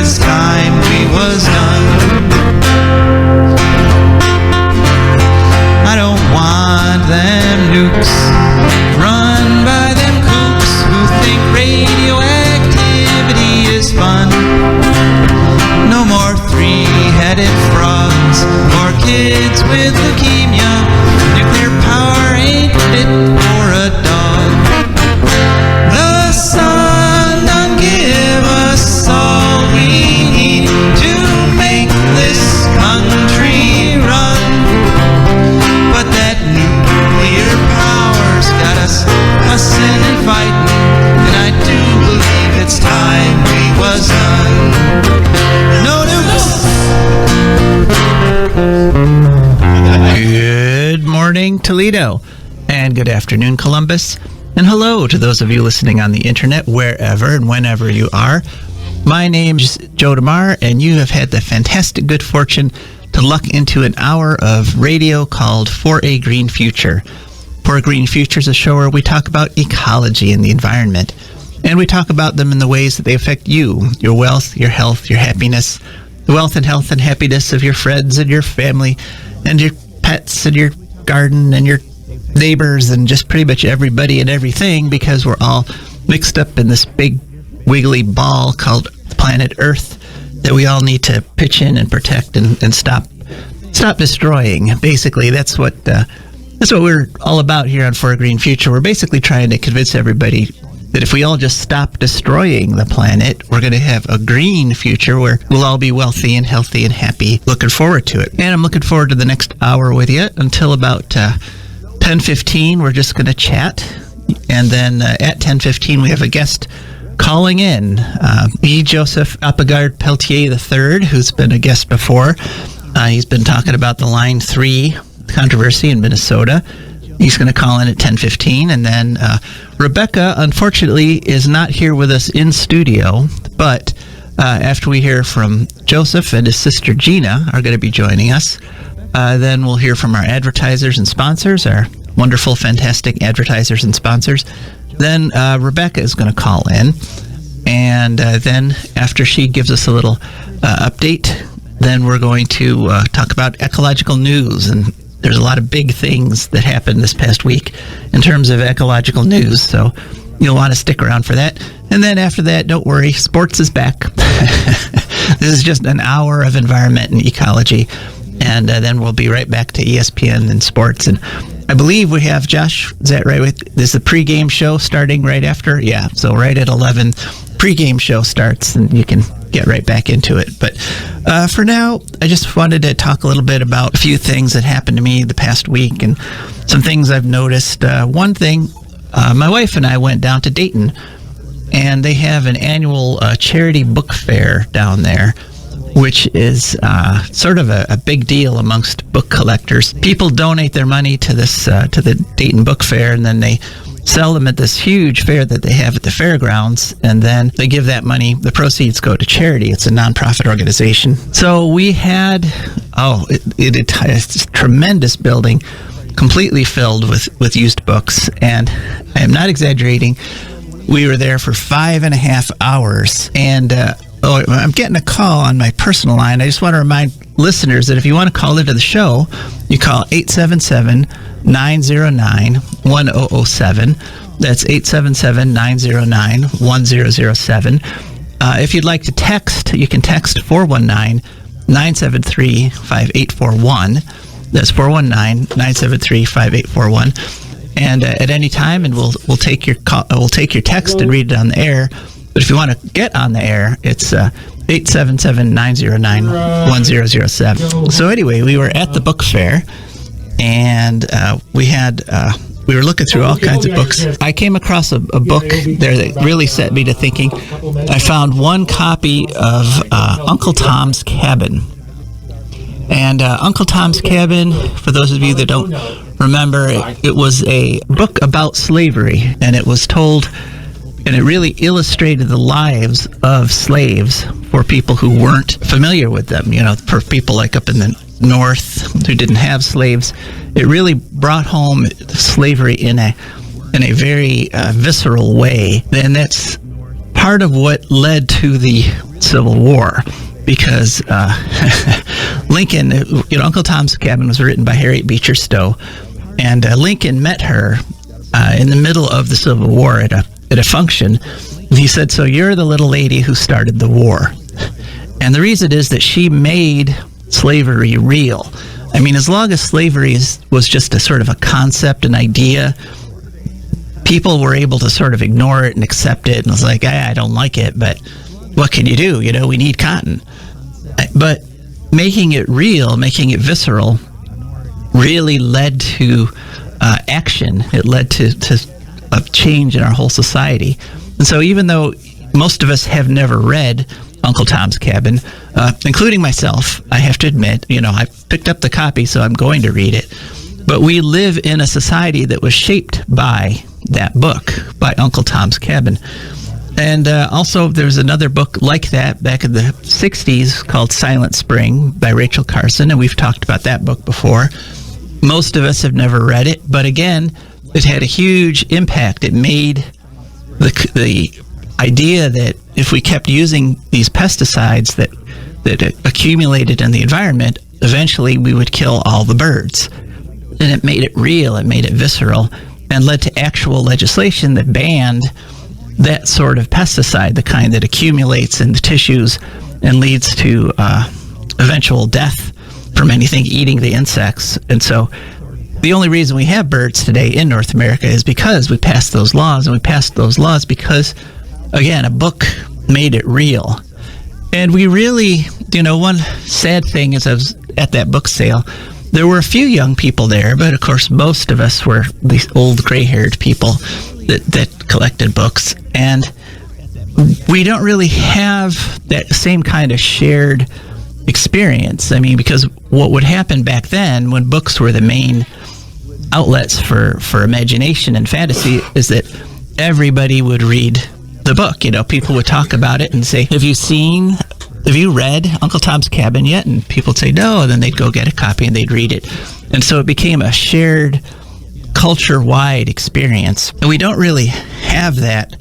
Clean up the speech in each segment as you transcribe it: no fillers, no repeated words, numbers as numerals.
it's time we was done. I don't want them nukes run by them kooks who think radioactivity is fun. No more three-headed frogs or kids with leukemia. Nuclear power ain't fit for a dog. The sun done give us all we need to make this country run. But that nuclear power's got us cussing and fighting, and I do believe it's time we was done. No nukes! Good morning, Toledo, and good afternoon, Columbus, and hello to those of you listening on the internet, wherever and whenever you are. My name's Joe DeMare, and you have had the fantastic good fortune to luck into an hour of radio called For a Green Future. For a Green Future is a show where we talk about ecology and the environment, and we talk about them in the ways that they affect you, your wealth, your health, your happiness, the wealth and health and happiness of your friends and your family and your pets and your garden and your neighbors and just pretty much everybody and everything, because we're all mixed up in this big wiggly ball called planet Earth that we all need to pitch in and protect and stop destroying. Basically, that's what we're all about here on For a Green Future. We're basically trying to convince everybody that if we all just stop destroying the planet, we're going to have a green future where we'll all be wealthy and healthy and happy. Looking forward to it. And I'm looking forward to the next hour with you until about 10:15. We're just going to chat. And then at 10:15, we have a guest calling in, Joseph Oppegaard-Peltier III, who's been a guest before. He's been talking about the Line 3 controversy in Minnesota. He's going to call in at 10:15, and then Rebecca, unfortunately, is not here with us in studio, but after we hear from Joseph and his sister Gina are going to be joining us, then we'll hear from our advertisers and sponsors, our wonderful, fantastic advertisers and sponsors. Then Rebecca is going to call in, and then after she gives us a little update, then we're going to talk about ecological news, and there's a lot of big things that happened this past week in terms of ecological news, so you'll want to stick around for that. And then after that, don't worry, sports is back. This is just an hour of environment and ecology, and then we'll be right back to ESPN and sports. And I believe we have, Josh, is that right? Is the pregame show starting right after? Yeah, so right at 11, pregame show starts, and you can get right back into it. But for now, I just wanted to talk a little bit about a few things that happened to me the past week and some things I've noticed. One thing, my wife and I went down to Dayton, and they have an annual charity book fair down there, which is sort of a big deal amongst book collectors. People donate their money to this to the Dayton Book Fair, and then they sell them at this huge fair that they have at the fairgrounds, and then they give that money, the proceeds go to charity. It's a nonprofit organization. So we had, it's a tremendous building, completely filled with used books, and I am not exaggerating. We were there for 5.5 hours, and I'm getting a call on my personal line. I just want to remind listeners that if you want to call into the show, you call 877-909-1007. That's 877-909-1007. If you'd like to text, you can text 419-973-5841. That's 419-973-5841. And at any time, and we'll take your call, we'll take your text and read it on the air. But if you want to get on the air, it's 877-909-1007. So anyway, we were at the book fair, and we were looking through all kinds of books. I came across a book there that really set me to thinking. I found one copy of Uncle Tom's Cabin. And Uncle Tom's Cabin, for those of you that don't remember, it was a book about slavery, and it was told, and it really illustrated the lives of slaves for people who weren't familiar with them. You know, for people like up in the North who didn't have slaves, it really brought home slavery in a very visceral way. And that's part of what led to the Civil War, because Lincoln, Uncle Tom's Cabin was written by Harriet Beecher Stowe, and Lincoln met her in the middle of the Civil War at a function. And he said, "So you're the little lady who started the war." And the reason is that she made slavery real. I mean, as long as slavery was just a sort of a concept, an idea, people were able to sort of ignore it and accept it. And it was like, I don't like it, but what can you do? We need cotton. But making it real, making it visceral, really led to action. It led to a change in our whole society. And so even though most of us have never read Uncle Tom's Cabin, including myself, I have to admit, I picked up the copy, so I'm going to read it. But we live in a society that was shaped by that book, by Uncle Tom's Cabin. And also, there's another book like that back in the 60s called Silent Spring by Rachel Carson, and we've talked about that book before. Most of us have never read it, but again, it had a huge impact. It made the idea that if we kept using these pesticides that accumulated in the environment, eventually we would kill all the birds. And it made it real, it made it visceral, and led to actual legislation that banned that sort of pesticide, the kind that accumulates in the tissues and leads to eventual death from anything eating the insects. And so the only reason we have birds today in North America is because we passed those laws, and we passed those laws because, again, a book made it real. And we really, one sad thing is I was at that book sale, there were a few young people there, but of course most of us were these old gray-haired people that collected books. And we don't really have that same kind of shared experience. I mean, because what would happen back then when books were the main outlets for imagination and fantasy is that everybody would read the book. People would talk about it and say, have you read Uncle Tom's Cabin yet? And people would say no, and then they'd go get a copy and they'd read it. And so it became a shared culture-wide experience. And we don't really have that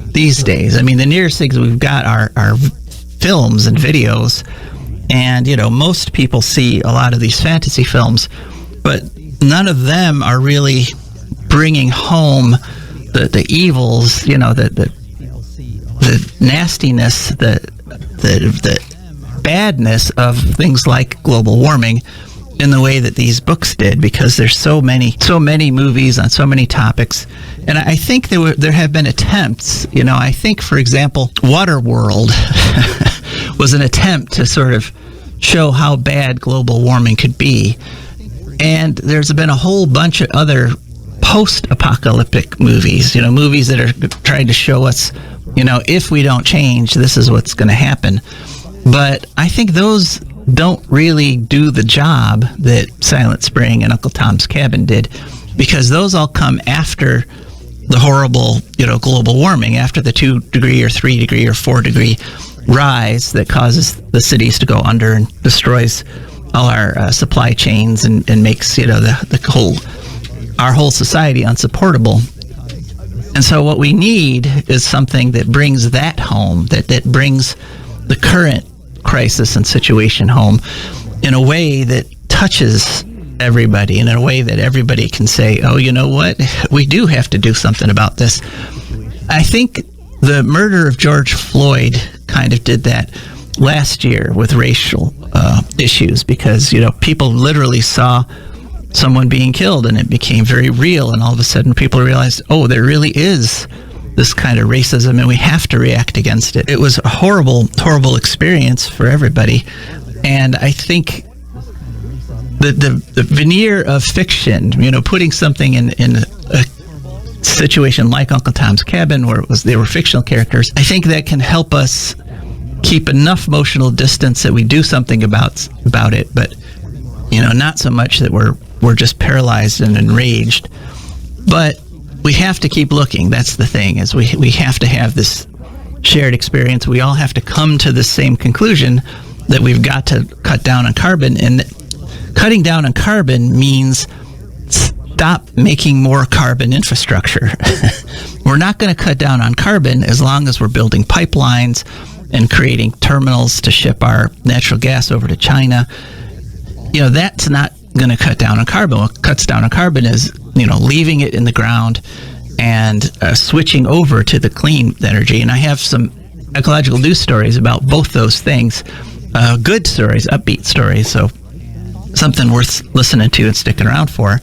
these days. I mean, the nearest things we've got are films and videos. And, most people see a lot of these fantasy films, but none of them are really bringing home the evils, the nastiness, the badness of things like global warming in the way that these books did, because there's so many movies on so many topics. And I think there have been attempts, I think, for example, Waterworld was an attempt to sort of show how bad global warming could be. And there's been a whole bunch of other post-apocalyptic movies, movies that are trying to show us, if we don't change, this is what's going to happen. But I think those don't really do the job that Silent Spring and Uncle Tom's Cabin did, because those all come after the horrible, global warming, after the 2 degree or 3 degree or 4 degree rise that causes the cities to go under and destroys all our supply chains and makes, our whole society unsupportable. And so what we need is something that brings that home, that brings the current crisis and situation home in a way that touches everybody, and in a way that everybody can say, oh, you know what? We do have to do something about this. I think the murder of George Floyd kind of did that last year with racial issues, because, people literally saw someone being killed and it became very real, and all of a sudden people realized, oh, there really is this kind of racism and we have to react against it. It was a horrible, horrible experience for everybody. And I think the veneer of fiction, putting something in a situation like Uncle Tom's Cabin, where they were fictional characters, I think that can help us keep enough emotional distance that we do something about it, but not so much that we're just paralyzed and enraged. But we have to keep looking. That's the thing, is we have to have this shared experience. We all have to come to the same conclusion that we've got to cut down on carbon, and cutting down on carbon means stop making more carbon infrastructure. We're not going to cut down on carbon as long as we're building pipelines and creating terminals to ship our natural gas over to China. That's not going to cut down on carbon. What cuts down on carbon is, leaving it in the ground and switching over to the clean energy. And I have some ecological news stories about both those things. Good stories, upbeat stories. So something worth listening to and sticking around for.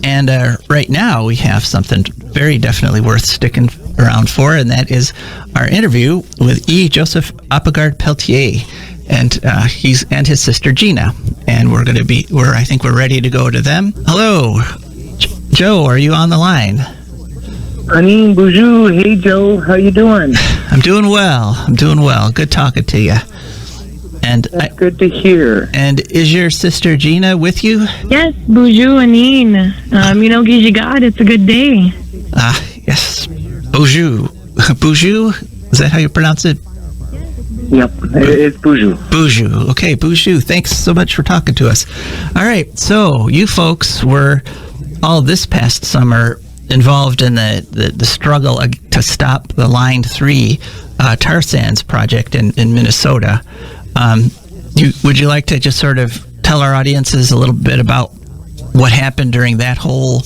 And right now we have something very definitely worth sticking around for, and that is our interview with Joseph Oppegaard-Peltier, and his sister Gina. And I think we're ready to go to them. Hello, Joe, are you on the line? Anin, bonjour. Hey, Joe. How you doing? I'm doing well. Good talking to you. And that's good to hear. And is your sister Gina with you? Yes, bonjour, Anin. God, it's a good day. Yes. Bonjour. Bonjour? Is that how you pronounce it? Yep, it's bonjour. Bonjour. Okay, bonjour. Thanks so much for talking to us. All right, so you folks were all this past summer involved in the struggle to stop the Line 3 tar sands project in Minnesota. Would you like to just sort of tell our audiences a little bit about what happened during that whole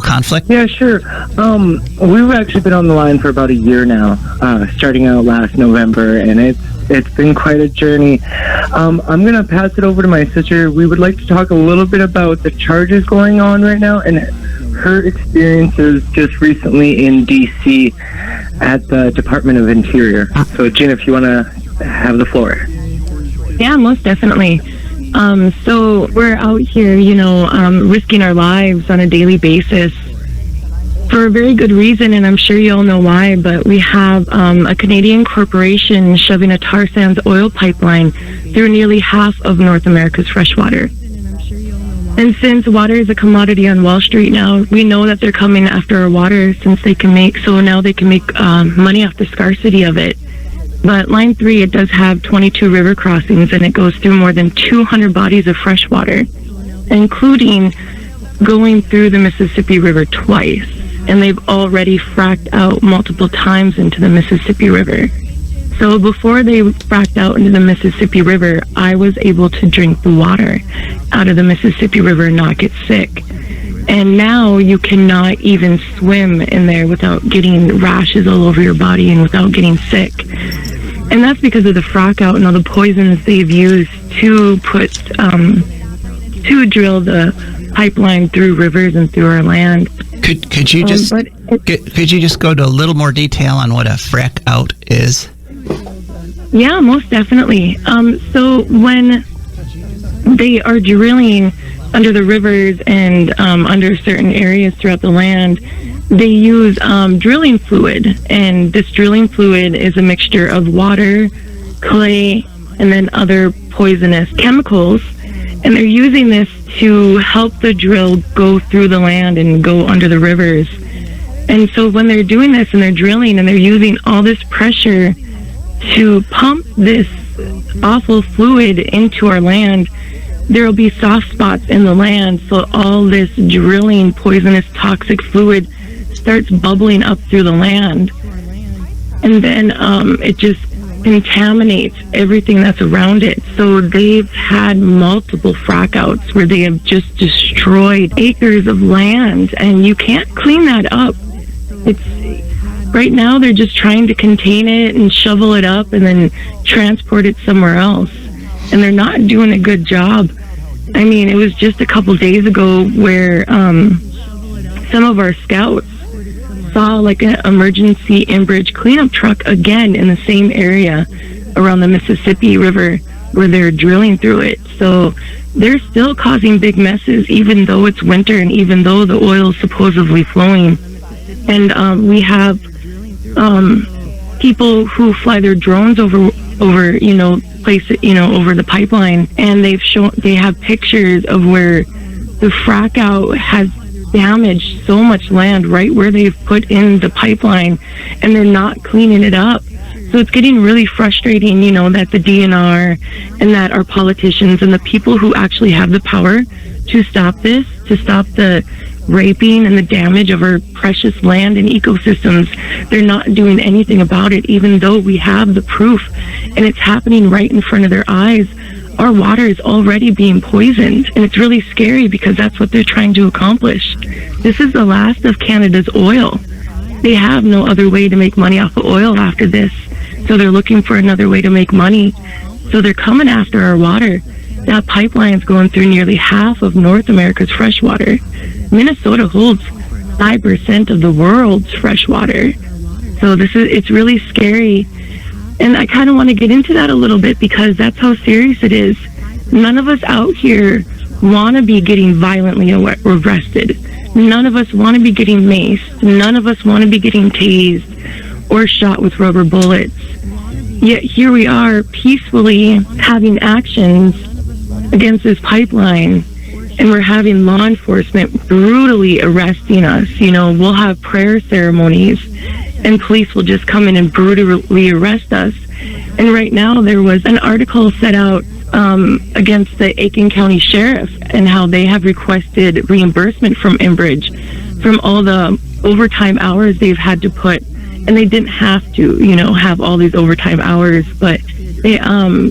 conflict? Yeah, sure. We've actually been on the line for about a year now, starting out last November, and it's been quite a journey. I'm going to pass it over to my sister. We would like to talk a little bit about the charges going on right now and her experiences just recently in D.C. at the Department of Interior. So, Gina, if you want to have the floor. Yeah, most definitely. So we're out here, risking our lives on a daily basis for a very good reason, and I'm sure you all know why, but we have a Canadian corporation shoving a tar sands oil pipeline through nearly half of North America's freshwater. And since water is a commodity on Wall Street now, we know that they're coming after our water since they can make money off the scarcity of it. But Line 3, it does have 22 river crossings, and it goes through more than 200 bodies of fresh water, including going through the Mississippi River twice. And they've already fracked out multiple times into the Mississippi River. So before they fracked out into the Mississippi River, I was able to drink the water out of the Mississippi River and not get sick. And now you cannot even swim in there without getting rashes all over your body and without getting sick. And that's because of the frack out and all the poisons they've used to drill the pipeline through rivers and through our land. Could you just go to a little more detail on what a frack out is? Yeah, most definitely. So when they are drilling under the rivers and under certain areas throughout the land, they use drilling fluid, and this drilling fluid is a mixture of water, clay, and then other poisonous chemicals, and they're using this to help the drill go through the land and go under the rivers. And so when they're doing this and they're drilling and they're using all this pressure to pump this awful fluid into our land, there will be soft spots in the land, so all this drilling poisonous toxic fluid starts bubbling up through the land, and then it just contaminates everything that's around it. So they've had multiple frack outs where they have just destroyed acres of land, and you can't clean that up. Right now they're just trying to contain it and shovel it up and then transport it somewhere else, and they're not doing a good job. I mean, it was just a couple days ago where some of our scouts saw like an emergency in-bridge cleanup truck again in the same area around the Mississippi River where they're drilling through it. So they're still causing big messes even though it's winter and even though the oil is supposedly flowing. And we have people who fly their drones over over the pipeline, and they have pictures of where the frack out has damaged so much land right where they've put in the pipeline, and they're not cleaning it up. So it's getting really frustrating, that the DNR and that our politicians and the people who actually have the power to stop this, to stop the raping and the damage of our precious land and ecosystems, they're not doing anything about it, even though we have the proof and it's happening right in front of their eyes. Our water is already being poisoned, and it's really scary because that's what they're trying to accomplish. This is the last of Canada's oil. They have no other way to make money off of oil after this, so they're looking for another way to make money. So they're coming after our water. That pipeline's going through nearly half of North America's fresh water. Minnesota holds 5% of the world's fresh water. So it's really scary. And I kind of want to get into that a little bit because that's how serious it is. None of us out here want to be getting violently arrested. None of us want to be getting maced. None of us want to be getting tased or shot with rubber bullets. Yet here we are peacefully having actions against this pipeline, and we're having law enforcement brutally arresting us. You know, we'll have prayer ceremonies and police will just come in and brutally arrest us. And right now there was an article set out against the Aiken County Sheriff and how they have requested reimbursement from Enbridge from all the overtime hours they've had to put. And they didn't have to, you know, have all these overtime hours, but the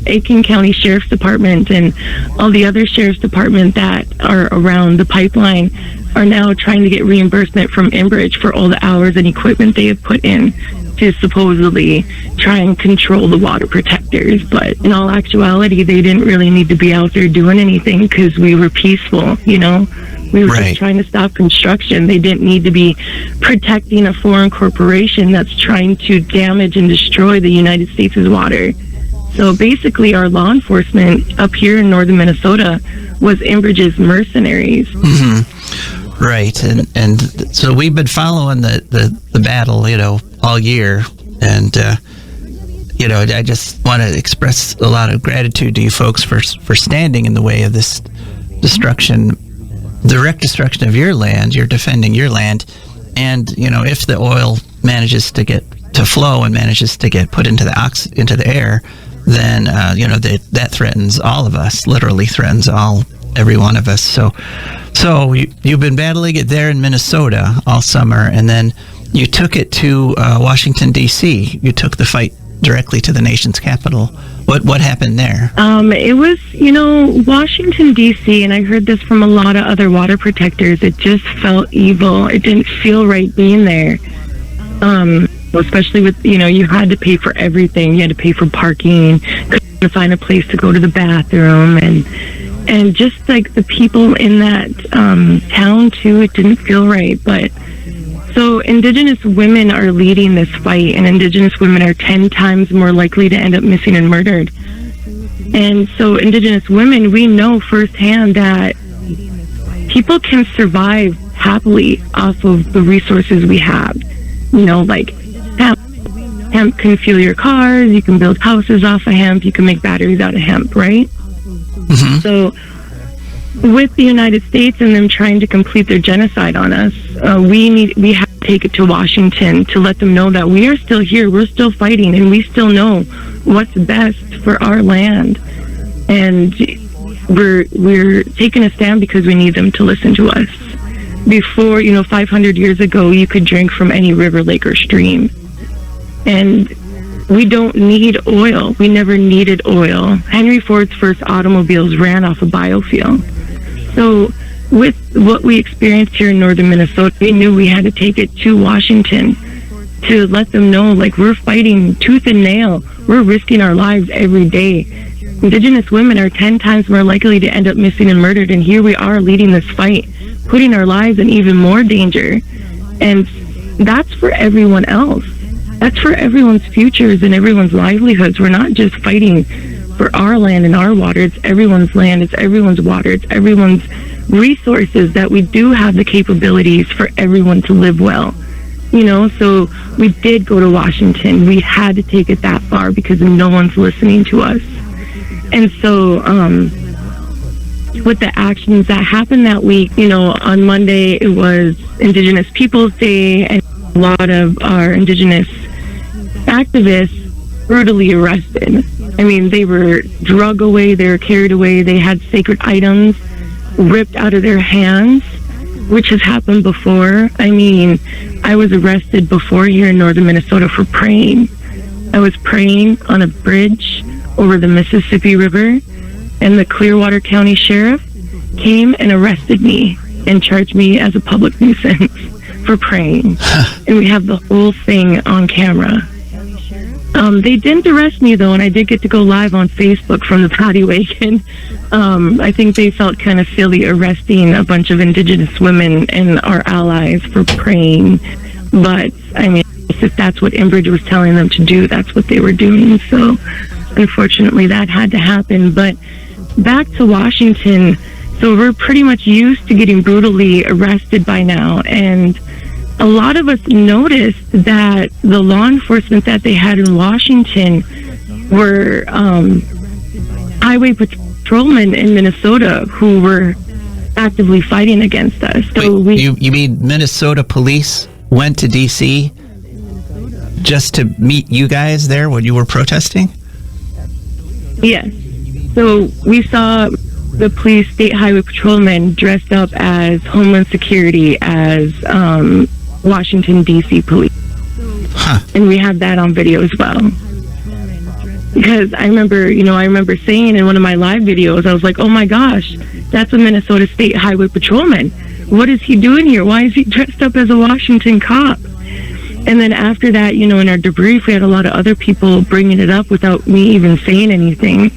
Aiken County Sheriff's Department and all the other sheriff's department that are around the pipeline are now trying to get reimbursement from Enbridge for all the hours and equipment they have put in to supposedly try and control the water protectors. But in all actuality, they didn't really need to be out there doing anything because we were peaceful, you know? We were just trying to stop construction. They didn't need to be protecting a foreign corporation that's trying to damage and destroy the United States' water. So basically, our law enforcement up here in northern Minnesota was Enbridge's mercenaries. Mm-hmm. Right, and so we've been following the battle, you know, all year, and you know, I just want to express a lot of gratitude to you folks for standing in the way of this destruction, direct destruction of your land. You're defending your land, and you know, if the oil manages to get to flow and manages to get put into the air, then you know, that threatens all of us. Literally threatens every one of us. So you've been battling it there in Minnesota all summer, and then you took it to Washington D.C. You took the fight directly to the nation's capital. What happened there? It was, you know, Washington D.C., and I heard this from a lot of other water protectors. It just felt evil. It didn't feel right being there. Especially with, you know, you had to pay for everything. You had to pay for parking, couldn't find a place to go to the bathroom, and just like the people in that town too, it didn't feel right. But so indigenous women are leading this fight, and indigenous women are 10 times more likely to end up missing and murdered. And so indigenous women, we know firsthand that people can survive happily off of the resources we have. You know, like hemp can fuel your cars, you can build houses off of hemp, you can make batteries out of hemp, right? Mm-hmm. So with the United States and them trying to complete their genocide on us, we have to take it to Washington to let them know that we are still here, we're still fighting, and we still know what's best for our land. And we're taking a stand because we need them to listen to us. Before, you know, 500 years ago, you could drink from any river, lake, or stream. And we don't need oil. We never needed oil. Henry Ford's first automobiles ran off of biofuel. So with what we experienced here in northern Minnesota, we knew we had to take it to Washington to let them know, like, we're fighting tooth and nail. We're risking our lives every day. Indigenous women are 10 times more likely to end up missing and murdered, and here we are leading this fight, putting our lives in even more danger. And that's for everyone else. That's for everyone's futures and everyone's livelihoods. We're not just fighting for our land and our water. It's everyone's land, it's everyone's water, it's everyone's resources, that we do have the capabilities for everyone to live well. You know, so we did go to Washington. We had to take it that far because no one's listening to us. And so with the actions that happened that week, you know, on Monday it was Indigenous Peoples Day, and a lot of our Indigenous activists brutally arrested. I mean, they were drug away, they were carried away, they had sacred items ripped out of their hands, which has happened before. I mean, I was arrested before here in northern Minnesota for praying. I was praying on a bridge over the Mississippi River, and the Clearwater County Sheriff came and arrested me and charged me as a public nuisance for praying. And we have the whole thing on camera. They didn't arrest me, though, and I did get to go live on Facebook from the paddy wagon. I think they felt kind of silly arresting a bunch of indigenous women and our allies for praying. But, I mean, if that's what Enbridge was telling them to do, that's what they were doing. So, unfortunately, that had to happen. But back to Washington, so we're pretty much used to getting brutally arrested by now. And a lot of us noticed that the law enforcement that they had in Washington were highway patrolmen in Minnesota who were actively fighting against us. So Wait, you mean Minnesota police went to D.C. just to meet you guys there when you were protesting? Yes. So we saw the police state highway patrolmen dressed up as Homeland Security, as Washington, D.C. police. Huh. And we have that on video as well. Because I remember saying in one of my live videos, I was like, oh my gosh, that's a Minnesota State Highway Patrolman. What is he doing here? Why is he dressed up as a Washington cop? And then after that, in our debrief, we had a lot of other people bringing it up without me even saying anything.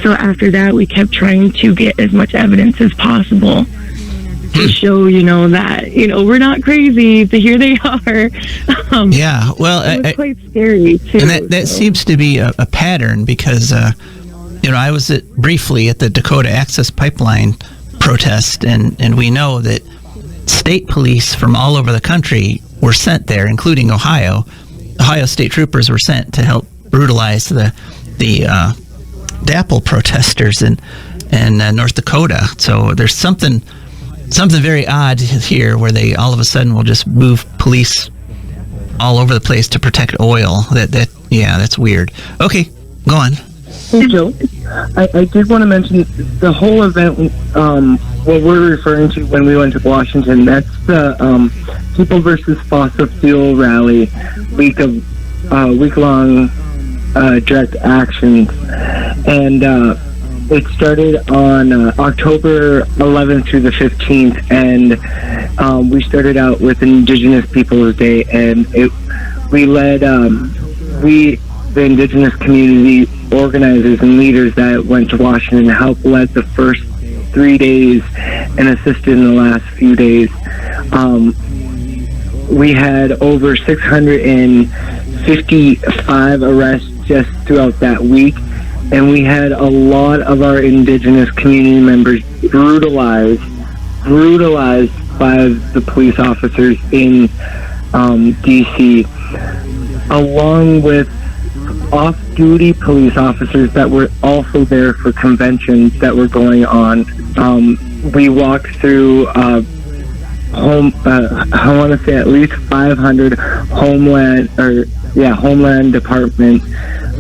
So after that, we kept trying to get as much evidence as possible to show, that, we're not crazy. So here they are. Yeah, well, it was quite scary, too. And that seems to be a pattern because, I was briefly at the Dakota Access Pipeline protest, and we know that state police from all over the country were sent there, including Ohio. Ohio state troopers were sent to help brutalize the DAPL protesters in North Dakota. So there's something very odd here where they all of a sudden will just move police all over the place to protect oil. That's weird. Okay, go on. Hey, Joe, I did want to mention the whole event, what we're referring to when we went to Washington, that's the People versus Fossil Fuel rally, week-long direct actions. And it started on October 11th through the 15th, and we started out with Indigenous Peoples Day, and we led the indigenous community organizers and leaders that went to Washington to help lead the first 3 days and assisted in the last few days. We had over 655 arrests just throughout that week, and we had a lot of our indigenous community members brutalized by the police officers in D.C., along with off-duty police officers that were also there for conventions that were going on. We walked through I want to say at least 500 Homeland Department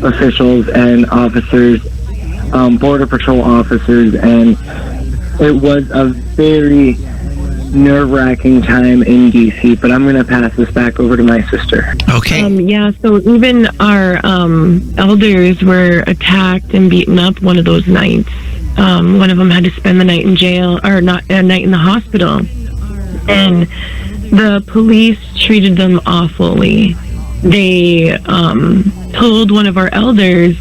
officials and officers, Border Patrol officers, and it was a very nerve-wracking time in D.C., but I'm going to pass this back over to my sister. Okay. So even our elders were attacked and beaten up one of those nights. One of them had to spend the night in jail, or not a night in the hospital. And the police treated them awfully. They told one of our elders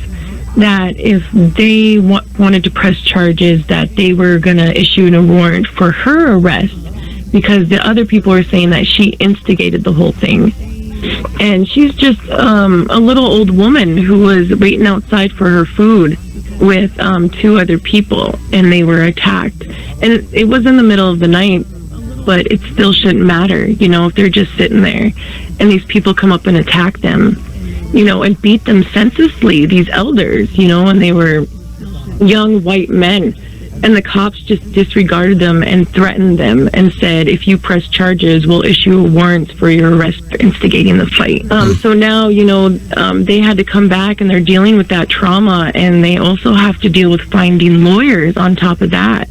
that if they wanted to press charges, that they were going to issue a warrant for her arrest, because the other people were saying that she instigated the whole thing. And she's just a little old woman who was waiting outside for her food with 2 other people, and they were attacked. And it was in the middle of the night, but it still shouldn't matter, if they're just sitting there and these people come up and attack them, and beat them senselessly, these elders, and they were young white men. And the cops just disregarded them and threatened them and said, if you press charges, we'll issue a warrant for your arrest for instigating the fight. So now, they had to come back, and they're dealing with that trauma, and they also have to deal with finding lawyers on top of that.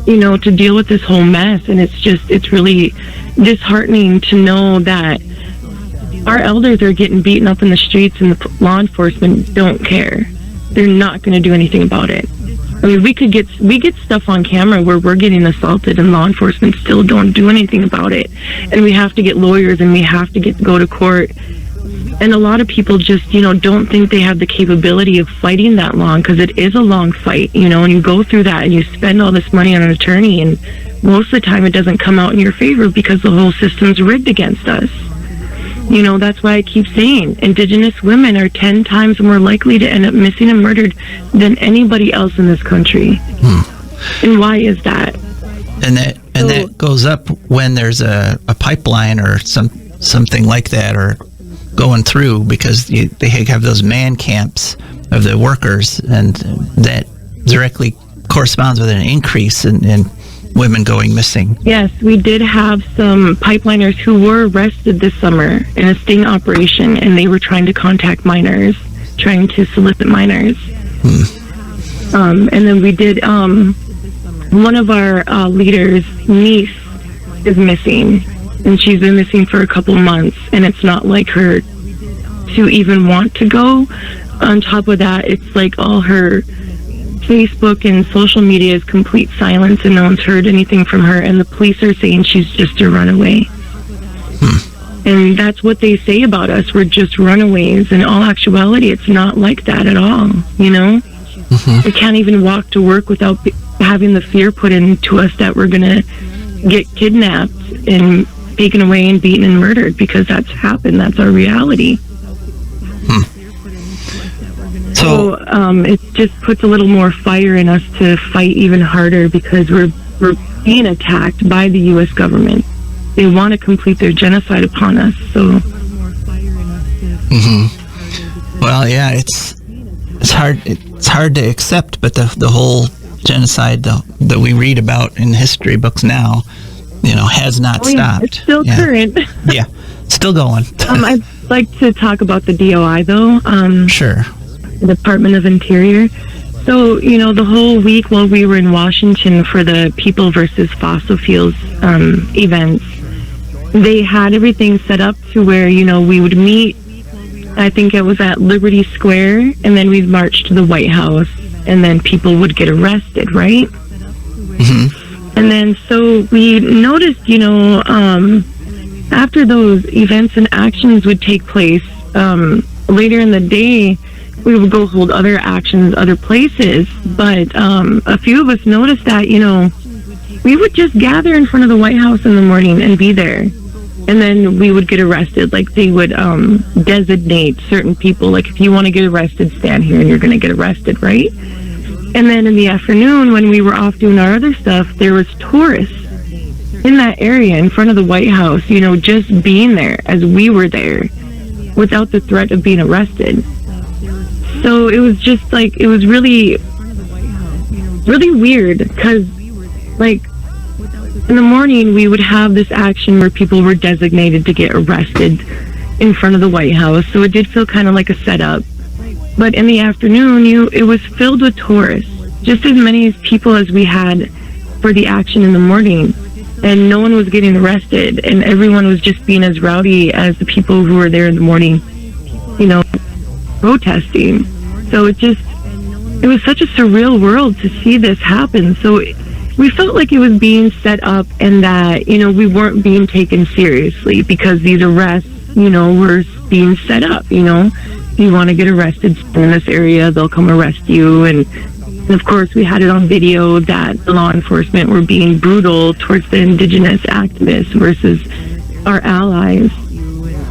to deal with this whole mess. And it's really disheartening to know that our elders are getting beaten up in the streets and the law enforcement don't care. They're not going to do anything about it. I mean, we get stuff on camera where we're getting assaulted and law enforcement still don't do anything about it. And we have to get lawyers and we have to go to court. And a lot of people just, don't think they have the capability of fighting that long, because it is a long fight, and you go through that and you spend all this money on an attorney, and most of the time it doesn't come out in your favor because the whole system's rigged against us. That's why I keep saying Indigenous women are 10 times more likely to end up missing and murdered than anybody else in this country. And why is that? And that goes up when there's a pipeline or something like that, or going through, because they have those man camps of the workers, and that directly corresponds with an increase in women going missing. Yes, we did have some pipeliners who were arrested this summer in a sting operation, and they were trying to contact minors, trying to solicit minors. And then we did, one of our leaders' niece is missing, and she's been missing for a couple months, and it's not like her to even want to go. On top of that, it's like all her Facebook and social media is complete silence, and no one's heard anything from her, and the police are saying she's just a runaway. And that's what they say about us. We're just runaways. In all actuality, it's not like that at all, We can't even walk to work without having the fear put into us that we're going to get kidnapped and taken away and beaten and murdered, because that's happened. That's our reality. So it just puts a little more fire in us to fight even harder, because we're being attacked by the U.S. government. They want to complete their genocide upon us. So. Well, yeah, it's hard to accept, but the whole genocide that we read about in history books now, has not stopped. It's still current. Yeah, still going. I'd like to talk about the DOI, though. Sure. The Department of Interior. So, the whole week while we were in Washington for the People versus Fossil Fuels events, they had everything set up to where, we would meet, I think it was at Liberty Square, and then we'd march to the White House, and then people would get arrested, right? And then so we noticed, after those events and actions would take place, later in the day, we would go hold other actions other places. But a few of us noticed that, we would just gather in front of the White House in the morning and be there. And then we would get arrested. Like, they would designate certain people. Like, if you want to get arrested, stand here and you're going to get arrested, right? And then in the afternoon, when we were off doing our other stuff, there was tourists in that area in front of the White House, just being there as we were there without the threat of being arrested. So it was just like, it was really, really weird, because, like, in the morning we would have this action where people were designated to get arrested in front of the White House. So it did feel kind of like a setup. But in the afternoon, it was filled with tourists, just as many as people as we had for the action in the morning. And no one was getting arrested, and everyone was just being as rowdy as the people who were there in the morning, protesting. So it was such a surreal world to see this happen. So we felt like it was being set up, and that, we weren't being taken seriously, because these arrests, were being set up, If you want to get arrested in this area, they'll come arrest you. And of course, we had it on video that the law enforcement were being brutal towards the indigenous activists versus our allies.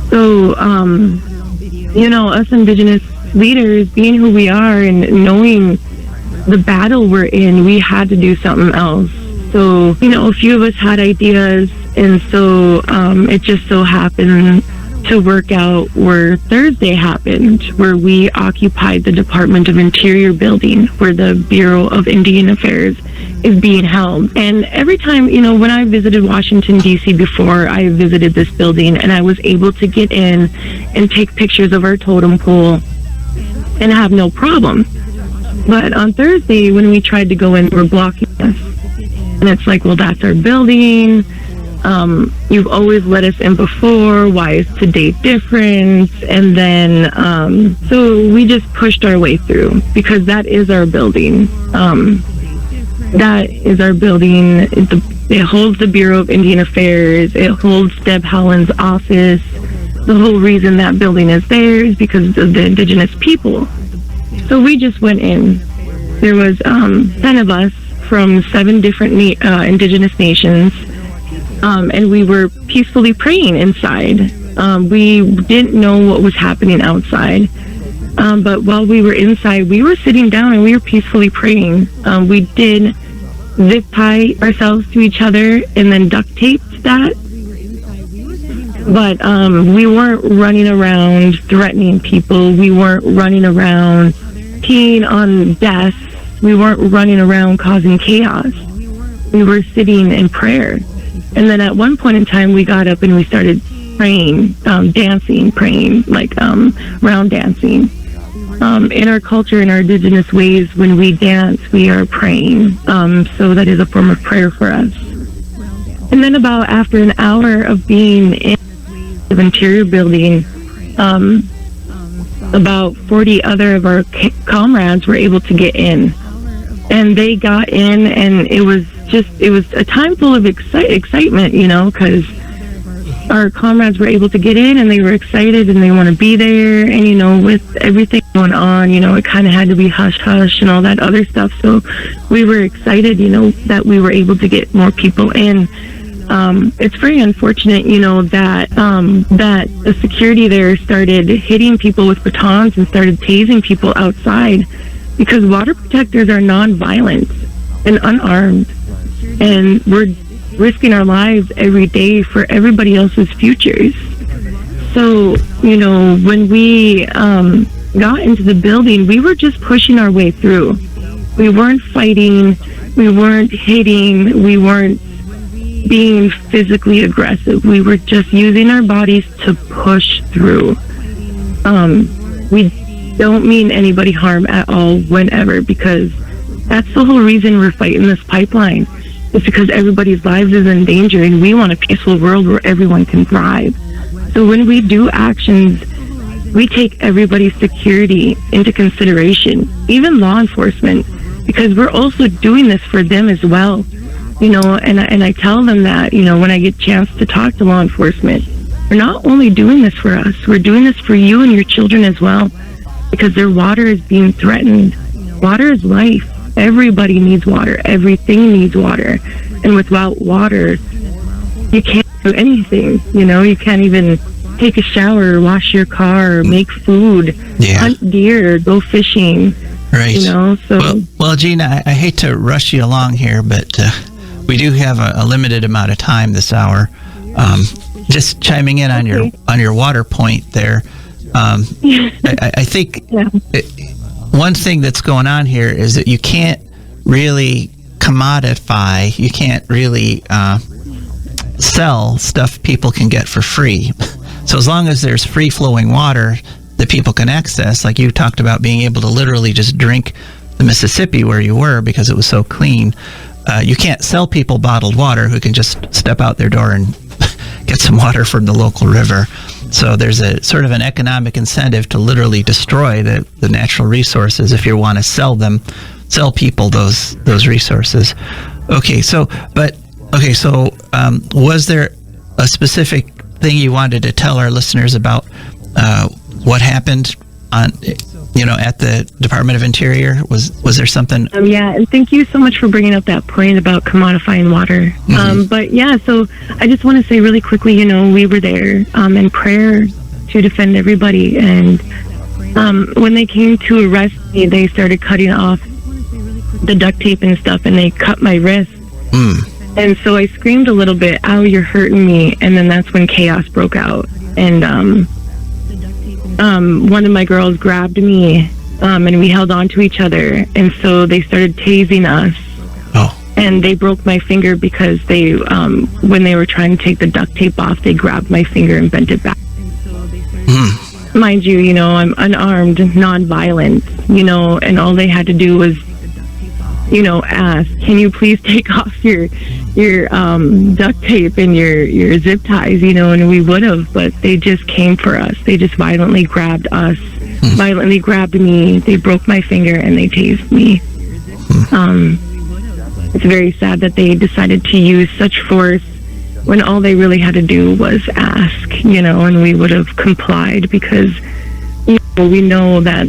So, us indigenous leaders, being who we are and knowing the battle we're in, we had to do something else. So, a few of us had ideas, and so it just so happened to work out where Thursday happened, where we occupied the Department of Interior building, where the Bureau of Indian Affairs is being held. And every time, when I visited Washington, D.C. before, I visited this building, and I was able to get in and take pictures of our totem pole and have no problem. But on Thursday, when we tried to go in, they were blocking us. And it's like, well, that's our building. You've always let us in before. Why is today different? And then, so we just pushed our way through because that is our building. That is our building. It holds the Bureau of Indian Affairs. It holds Deb Howland's office. The whole reason that building is there is because of the indigenous people. So we just went in. There was 10 of us from 7 different indigenous nations. And we were peacefully praying inside. We didn't know what was happening outside. But while we were inside, we were sitting down and we were peacefully praying. We did zip tie ourselves to each other and then duct taped that. But we weren't running around threatening people. We weren't running around peeing on desks. We weren't running around causing chaos. We were sitting in prayer. And then at one point in time, we got up and we started praying, dancing, praying, like round dancing. In our culture, in our indigenous ways, when we dance, we are praying. So that is a form of prayer for us. And then about after an hour of being in the interior building, about 40 other of our comrades were able to get in. And they got in, and it was a time full of excitement, you know, because our comrades were able to get in and they were excited and they want to be there. And, you know, with everything going on, you know, it kind of had to be hush hush and all that other stuff. So we were excited, you know, that we were able to get more people in. It's very unfortunate, you know, that the security there started hitting people with batons and started tasing people outside, because water protectors are non-violent and unarmed, and we're risking our lives every day for everybody else's futures. So, you know, when we got into the building, we were just pushing our way through. We weren't fighting, we weren't hitting, we weren't being physically aggressive. We were just using our bodies to push through. We don't mean anybody harm at all whenever, because that's the whole reason we're fighting this pipeline. It's because everybody's lives is in danger and we want a peaceful world where everyone can thrive. So when we do actions, we take everybody's security into consideration, even law enforcement, because we're also doing this for them as well. You know, and I tell them that, you know, when I get a chance to talk to law enforcement, we're not only doing this for us, we're doing this for you and your children as well, because their water is being threatened. Water is life. Everybody needs water. Everything needs water. And without water, you can't do anything. You know, you can't even take a shower, wash your car, make food, hunt deer, go fishing. Right. You know, so. Well, Gina, I hate to rush you along here, but we do have a limited amount of time this hour. Just chiming in on your water point there. I think one thing that's going on here is that you can't really commodify, you can't really sell stuff people can get for free. So as long as there's free-flowing water that people can access, like you talked about being able to literally just drink the Mississippi where you were because it was so clean, you can't sell people bottled water who can just step out their door and get some water from the local river. So there's a sort of an economic incentive to literally destroy the natural resources if you want to sell people those resources. So was there a specific thing you wanted to tell our listeners about what happened at the Department of Interior? Was there something? And thank you so much for bringing up that point about commodifying water. Mm-hmm. So I just want to say really quickly, you know, we were there in prayer to defend everybody, and when they came to arrest me, they started cutting off the duct tape and stuff, and they cut my wrist. And so I screamed a little bit, "Ow, you're hurting me!" And then that's when chaos broke out, and one of my girls grabbed me, and we held on to each other, and so they started tasing us. And they broke my finger because they, when they were trying to take the duct tape off, they grabbed my finger and bent it back. Mind you, you know, I'm unarmed, non-violent, you know, and all they had to do was ask, can you please take off your duct tape and your zip ties, and we would have, but they just came for us. They just violently grabbed us, violently grabbed me. They broke my finger and they tased me. It's very sad that they decided to use such force when all they really had to do was ask, and we would have complied because we know that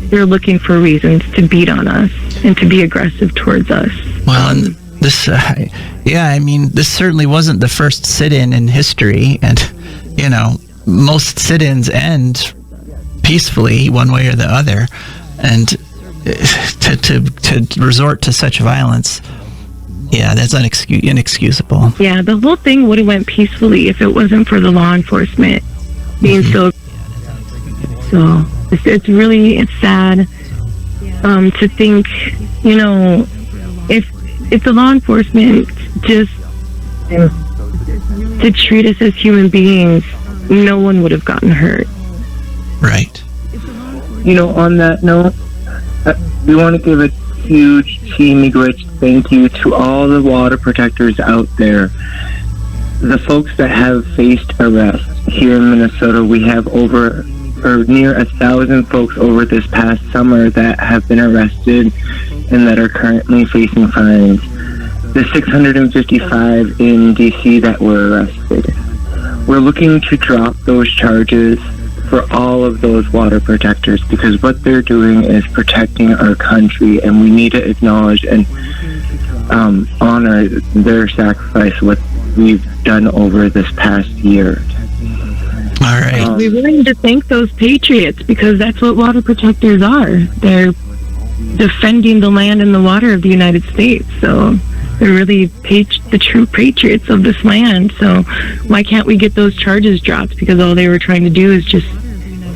they're looking for reasons to beat on us and to be aggressive towards us. Well, and this, this certainly wasn't the first sit-in in history, and most sit-ins end peacefully, one way or the other, and to resort to such violence, that's inexcusable. Yeah, the whole thing would have went peacefully if it wasn't for the law enforcement being so it's sad to think, if the law enforcement just to treat us as human beings, no one would have gotten hurt. Right. On that note, we want to give a huge team rich thank you to all the water protectors out there. The folks that have faced arrest here in Minnesota, we have near 1,000 folks over this past summer that have been arrested and that are currently facing fines. The 655 in D.C. that were arrested. We're looking to drop those charges for all of those water protectors because what they're doing is protecting our country, and we need to acknowledge and honor their sacrifice, what we've done over this past year. All right. We really need to thank those patriots because that's what water protectors are. They're defending the land and the water of the United States. So they're really the true patriots of this land. So why can't we get those charges dropped? Because all they were trying to do is just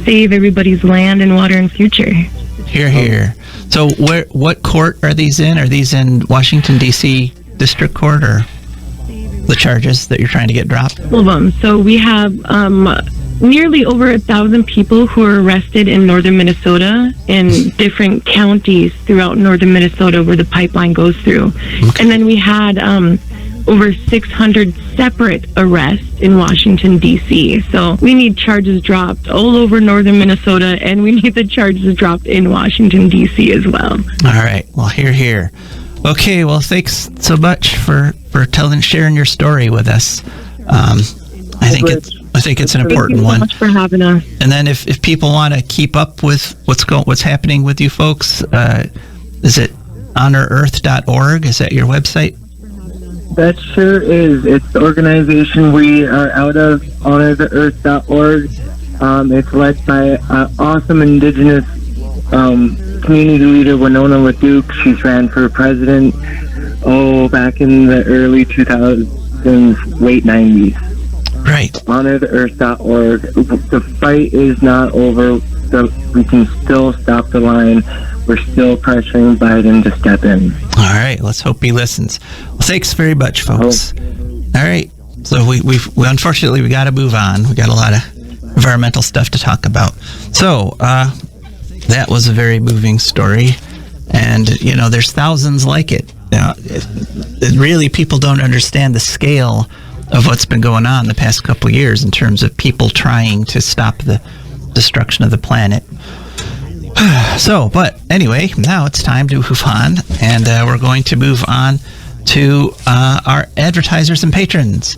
save everybody's land and water and future. Hear, hear. So what court are these in? Are these in Washington, D.C. District Court, or the charges that you're trying to get dropped? All of them. So we have nearly over 1,000 people who are arrested in northern Minnesota in different counties throughout northern Minnesota where the pipeline goes through. Okay. And then we had over 600 separate arrests in Washington, D.C. So we need charges dropped all over northern Minnesota, and we need the charges dropped in Washington, D.C. as well. All right. Well, hear, hear. Okay, well, thanks so much for sharing your story with us. I think it's an important one. Thank you so much for having us. And then if people want to keep up with what's happening with you folks, is it honorearth.org? Is that your website? That sure is. It's the organization we are out of, honortheearth.org. It's led by awesome indigenous community leader Winona LaDuke. She's ran for president back in the early 2000s, late 90s. Right. Honortheearth.org. The fight is not over. We can still stop the line. We're still pressuring Biden to step in. All right. Let's hope he listens. Well, thanks very much, folks. All right. So we unfortunately we got to move on. We got a lot of environmental stuff to talk about. So that was a very moving story, and there's thousands like it. Really, people don't understand the scale of what's been going on the past couple of years in terms of people trying to stop the destruction of the planet. But anyway, now it's time to move on, and we're going to move on to our advertisers and patrons.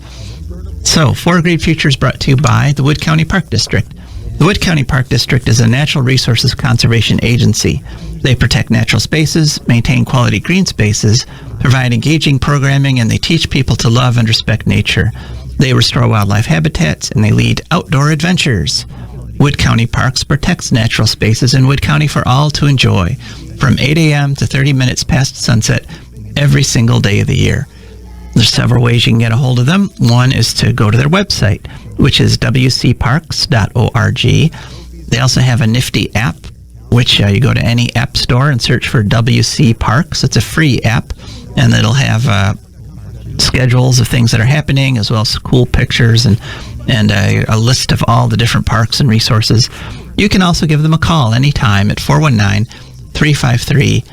So, For Great Futures brought to you by the Wood County Park District. The Wood County Park District is a natural resources conservation agency. They protect natural spaces, maintain quality green spaces, provide engaging programming, and they teach people to love and respect nature. They restore wildlife habitats, and they lead outdoor adventures. Wood County Parks protects natural spaces in Wood County for all to enjoy, from 8 a.m. to 30 minutes past sunset every single day of the year. There's several ways you can get a hold of them. One is to go to their website, which is wcparks.org. They also have a nifty app, which you go to any app store and search for WC Parks. It's a free app, and it'll have schedules of things that are happening, as well as cool pictures and a list of all the different parks and resources. You can also give them a call anytime at 419-353-1234.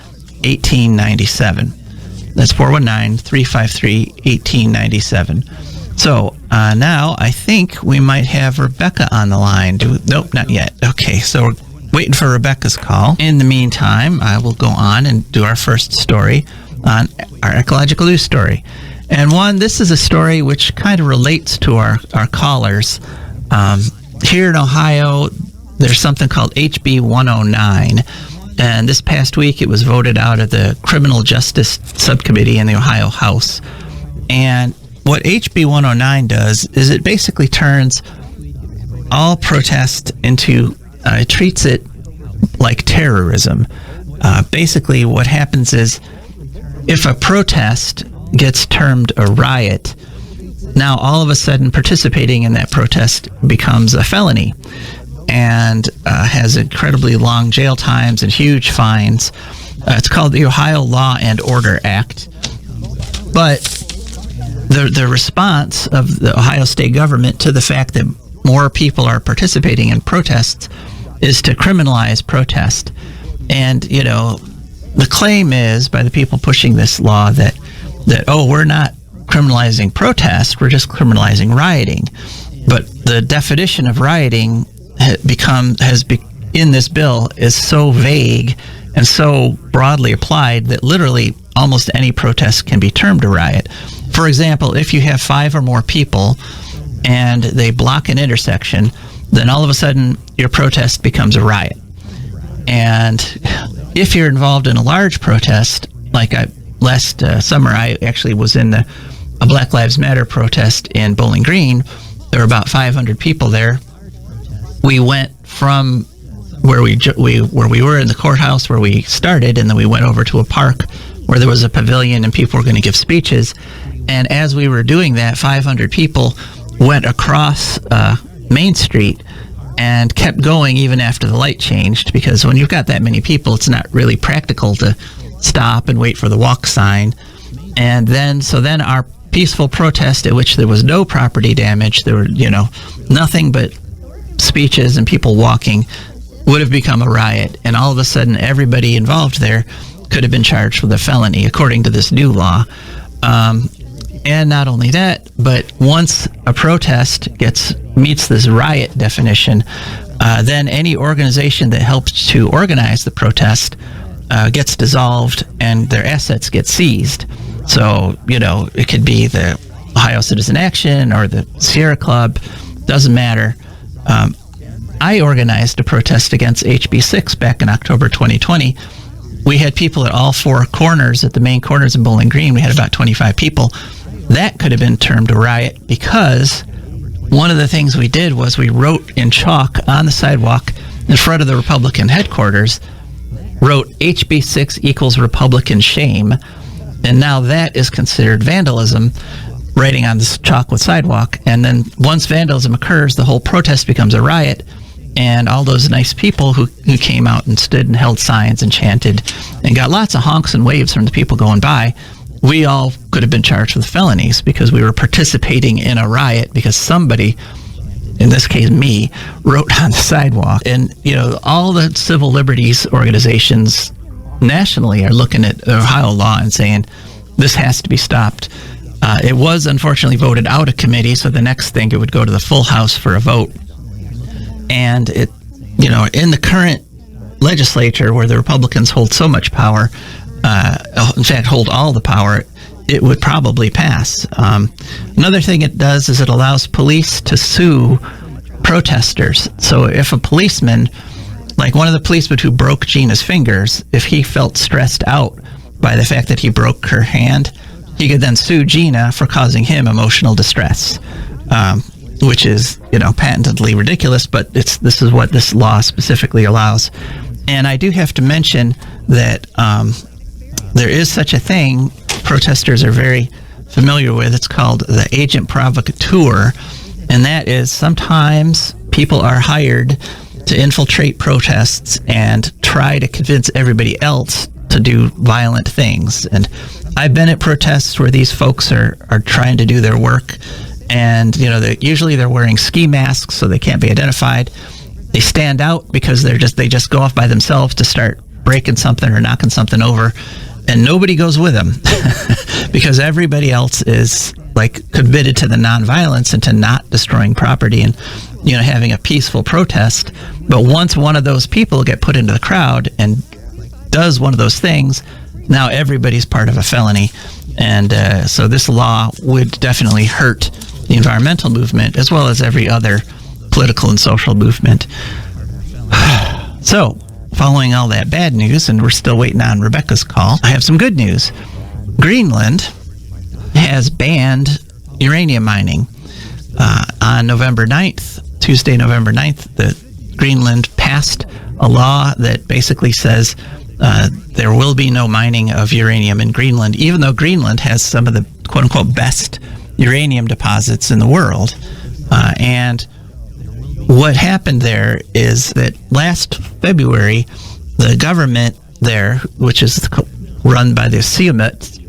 419-353-1897. That's 419-353-1897. So now I think we might have Rebecca on the line. Nope, not yet. Okay, so we're waiting for Rebecca's call. In the meantime, I will go on and do our first story on our ecological news story. And this is a story which kind of relates to our callers. Here in Ohio, there's something called HB 109. And this past week, it was voted out of the Criminal Justice Subcommittee in the Ohio House. And what HB 109 does is it basically turns all protest into, it treats it like terrorism. Basically, what happens is if a protest gets termed a riot, now all of a sudden participating in that protest becomes a felony and has incredibly long jail times and huge fines. It's called the Ohio Law and Order Act. But the response of the Ohio state government to the fact that more people are participating in protests is to criminalize protest. And, the claim is by the people pushing this law that we're not criminalizing protest, we're just criminalizing rioting. But the definition of rioting in this bill is so vague and so broadly applied that literally almost any protest can be termed a riot. For example, if you have 5 or more people and they block an intersection, then all of a sudden your protest becomes a riot. And if you're involved in a large protest, like last summer I actually was in a Black Lives Matter protest in Bowling Green. There were about 500 people there. We went from where we were in the courthouse where we started, and then we went over to a park where there was a pavilion and people were going to give speeches. And as we were doing that, 500 people went across Main Street and kept going even after the light changed, because when you've got that many people, it's not really practical to stop and wait for the walk sign. And then our peaceful protest, at which there was no property damage, there were nothing but speeches and people walking, would have become a riot. And all of a sudden everybody involved there could have been charged with a felony according to this new law. And not only that, but once a protest meets this riot definition, then any organization that helps to organize the protest gets dissolved and their assets get seized. So, it could be the Ohio Citizen Action or the Sierra Club, doesn't matter. I organized a protest against HB 6 back in October 2020. We had people at all 4 corners, at the main corners in Bowling Green. We had about 25 people. That could have been termed a riot because one of the things we did was we wrote in chalk on the sidewalk in front of the Republican headquarters, wrote HB 6 equals Republican shame. And now that is considered vandalism, writing on this chocolate sidewalk. And then once vandalism occurs, the whole protest becomes a riot. And all those nice people who came out and stood and held signs and chanted and got lots of honks and waves from the people going by, we all could have been charged with felonies because we were participating in a riot because somebody, in this case me, wrote on the sidewalk. And, all the civil liberties organizations nationally are looking at the Ohio law and saying, this has to be stopped. It was unfortunately voted out of committee, so the next thing it would go to the full House for a vote. And it, in the current legislature where the Republicans hold so much power, in fact, hold all the power, it would probably pass. Another thing it does is it allows police to sue protesters. So if a policeman, like one of the policemen who broke Gina's fingers, if he felt stressed out by the fact that he broke her hand, he could then sue Gina for causing him emotional distress, which is, patently ridiculous, but this is what this law specifically allows. And I do have to mention that there is such a thing protesters are very familiar with. It's called the Agent Provocateur, and that is sometimes people are hired to infiltrate protests and try to convince everybody else to do violent things. And I've been at protests where these folks are trying to do their work, and they're wearing ski masks so they can't be identified. They stand out because they just go off by themselves to start breaking something or knocking something over, and nobody goes with them because everybody else is like committed to the nonviolence and to not destroying property and, you know, having a peaceful protest. But once one of those people get put into the crowd and does one of those things, now everybody's part of a felony. And so this law would definitely hurt the environmental movement as well as every other political and social movement. So, following all that bad news, and we're still waiting on Rebecca's call, I have some good news. Greenland has banned uranium mining. On November 9th, Tuesday, November 9th, Greenland passed a law that basically says there will be no mining of uranium in Greenland, even though Greenland has some of the quote-unquote best uranium deposits in the world. And what happened there is that last February, the government there, which is run by the Siumut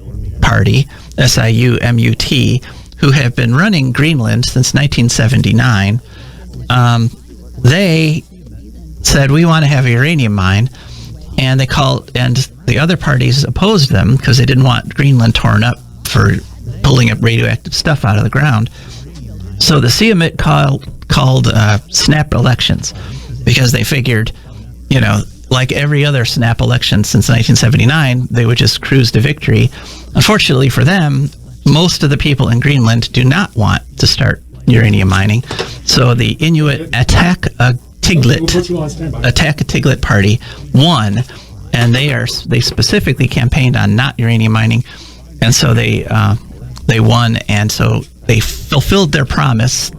Party, S-I-U-M-U-T, who have been running Greenland since 1979, they said, we want to have a uranium mine. And they called, and the other parties opposed them because they didn't want Greenland torn up for pulling up radioactive stuff out of the ground. So the Siumut called snap elections because they figured, you know, like every other snap election since 1979, they would just cruise to victory. Unfortunately for them, most of the people in Greenland do not want to start uranium mining. So the Inuit Attack-a-Tiglit Party won, and they specifically campaigned on not uranium mining, and so they won, and so they fulfilled their promise.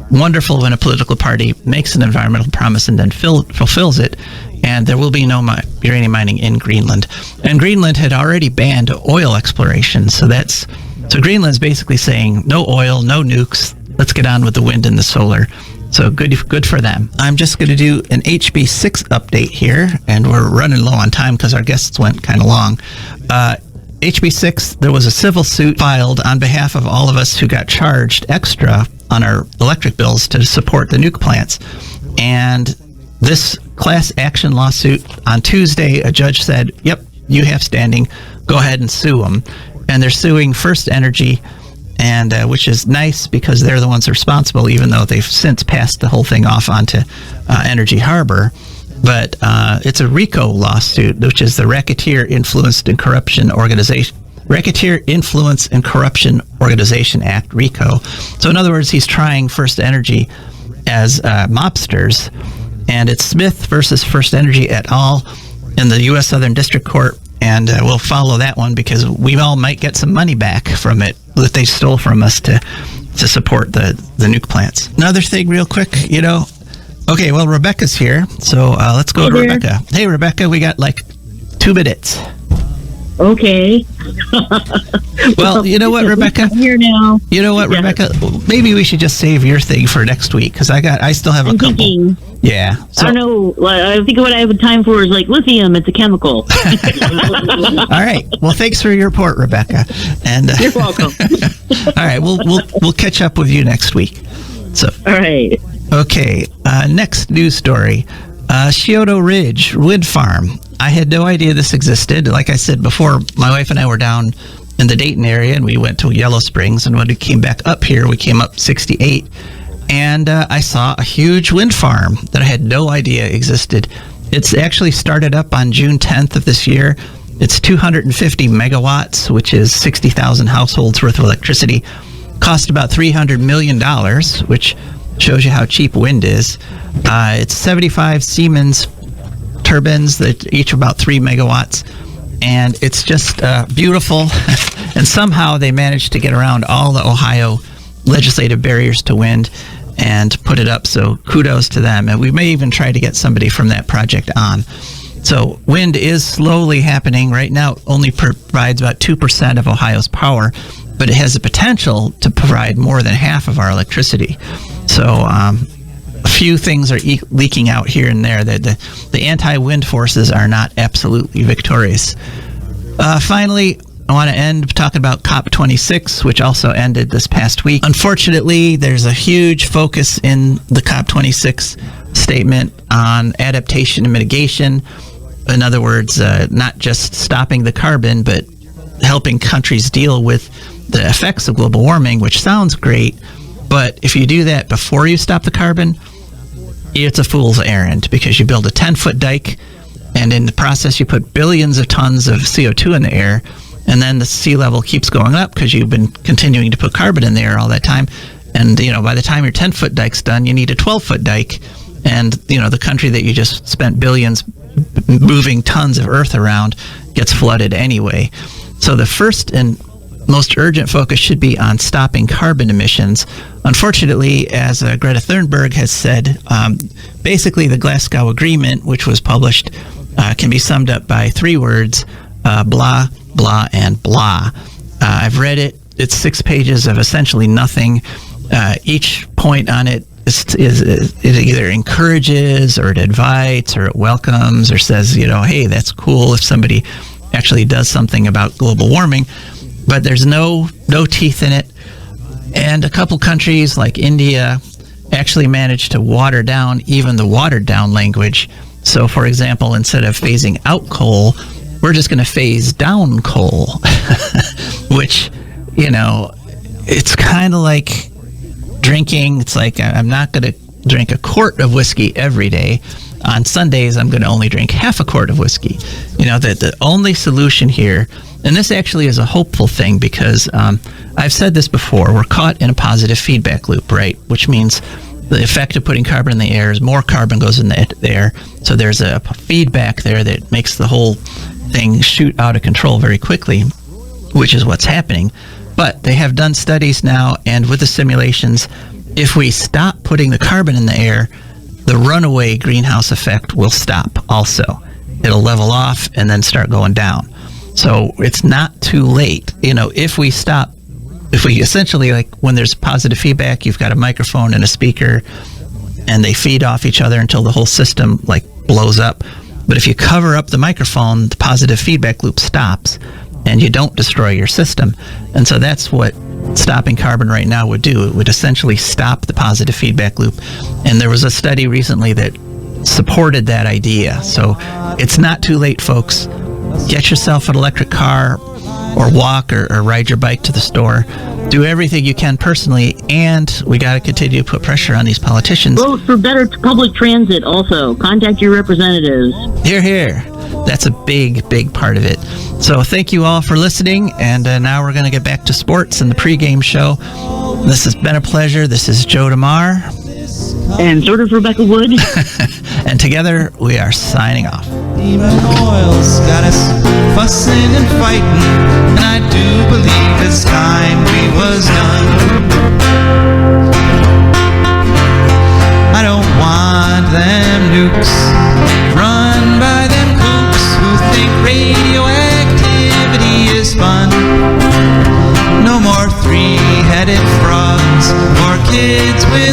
Wonderful when a political party makes an environmental promise and then fulfills it, and there will be no uranium mining in Greenland. And Greenland had already banned oil exploration, so Greenland's basically saying no oil, no nukes. Let's get on with the wind and the solar. So good for them. I'm just going to do an HB6 update here, and we're running low on time because our guests went kind of long. HB6, there was a civil suit filed on behalf of all of us who got charged extra on our electric bills to support the nuke plants. And this class action lawsuit, on Tuesday, a judge said, yep, you have standing, go ahead and sue them. And they're suing First Energy, and which is nice because they're the ones responsible, even though they've since passed the whole thing off onto Energy Harbor. But it's a RICO lawsuit, which is the Racketeer Influence and Corruption Organization Act, RICO. So in other words, he's trying First Energy as mobsters, and it's Smith versus First Energy et al. In the U.S. Southern District Court, and we'll follow that one because we all might get some money back from it that they stole from us to support the nuke plants. Another thing real quick, you know, okay, well, Rebecca's here, so let's go to Rebecca. Hey, Rebecca, we got like 2 minutes. Okay. Well, you know what, Rebecca? I'm here now. You know what, yeah. Rebecca? Maybe we should just save your thing for next week because I still have a couple. Thinking, yeah. So, I don't know. I think what I have time for is like lithium. It's a chemical. All right. Well, thanks for your report, Rebecca. And you're welcome. All right. We'll catch up with you next week. So. All right. Okay. Next news story. Shioto Ridge Wind Farm. I had no idea this existed. Like I said before, my wife and I were down in the Dayton area, and we went to Yellow Springs, and when we came back up here, we came up 68, and I saw a huge wind farm that I had no idea existed. It's actually started up on June 10th of this year. It's 250 megawatts, which is 60,000 households worth of electricity. Cost about $300 million, which shows you how cheap wind is. It's 75 Siemens turbines that each about 3 megawatts, and it's just beautiful. And somehow they managed to get around all the Ohio legislative barriers to wind and put it up, so kudos to them. And we may even try to get somebody from that project on. So wind is slowly happening. Right now it only provides about 2% of Ohio's power, but it has the potential to provide more than half of our electricity. So a few things are leaking out here and there. The anti-wind forces are not absolutely victorious. Finally, I want to end talking about COP26, which also ended this past week. Unfortunately, there's a huge focus in the COP26 statement on adaptation and mitigation. In other words, not just stopping the carbon, but helping countries deal with the effects of global warming, which sounds great. But if you do that before you stop the carbon, it's a fool's errand, because you build a 10-foot dike, and in the process you put billions of tons of CO2 in the air, and then the sea level keeps going up because you've been continuing to put carbon in the air all that time. And, by the time your 10-foot dike's done, you need a 12-foot dike. And, the country that you just spent billions moving tons of earth around gets flooded anyway. So the first and most urgent focus should be on stopping carbon emissions. Unfortunately, as Greta Thunberg has said, basically the Glasgow Agreement, which was published, can be summed up by 3 words, blah, blah, and blah. I've read it. It's 6 pages of essentially nothing. Each point on it it either encourages, or it invites, or it welcomes, or says, hey, that's cool if somebody actually does something about global warming. But there's no teeth in it. And a couple countries like India actually managed to water down even the watered down language. So, for example, instead of phasing out coal, we're just going to phase down coal, which, it's kind of like drinking. It's like, I'm not going to drink a quart of whiskey every day. On Sundays, I'm going to only drink half a quart of whiskey. The only solution here, and this actually is a hopeful thing, because I've said this before, we're caught in a positive feedback loop, right? Which means the effect of putting carbon in the air is more carbon goes in the air. So there's a feedback there that makes the whole thing shoot out of control very quickly, which is what's happening. But they have done studies now, and with the simulations, if we stop putting the carbon in the air, the runaway greenhouse effect will stop also. It'll level off and then start going down. So it's not too late. If we essentially, like when there's positive feedback, you've got a microphone and a speaker, and they feed off each other until the whole system like blows up. But if you cover up the microphone, the positive feedback loop stops, and you don't destroy your system. And so that's what stopping carbon right now would do. It would essentially stop the positive feedback loop. And there was a study recently that supported that idea. So it's not too late, folks. Get yourself an electric car, or walk or ride your bike to the store. Do everything you can personally, and we got to continue to put pressure on these politicians. Vote for better public transit also. Contact your representatives. Hear, hear. That's a big, big part of it. So thank you all for listening, and now we're going to get back to sports and the pregame show. This has been a pleasure. This is Joe DeMare. And sort of Rebecca Wood. And together we are signing off. Demon oils got us fussing and fighting, and I do believe it's time we was done. I don't want them nukes run by them kooks who think radioactivity is fun. No more 3-headed frogs or kids with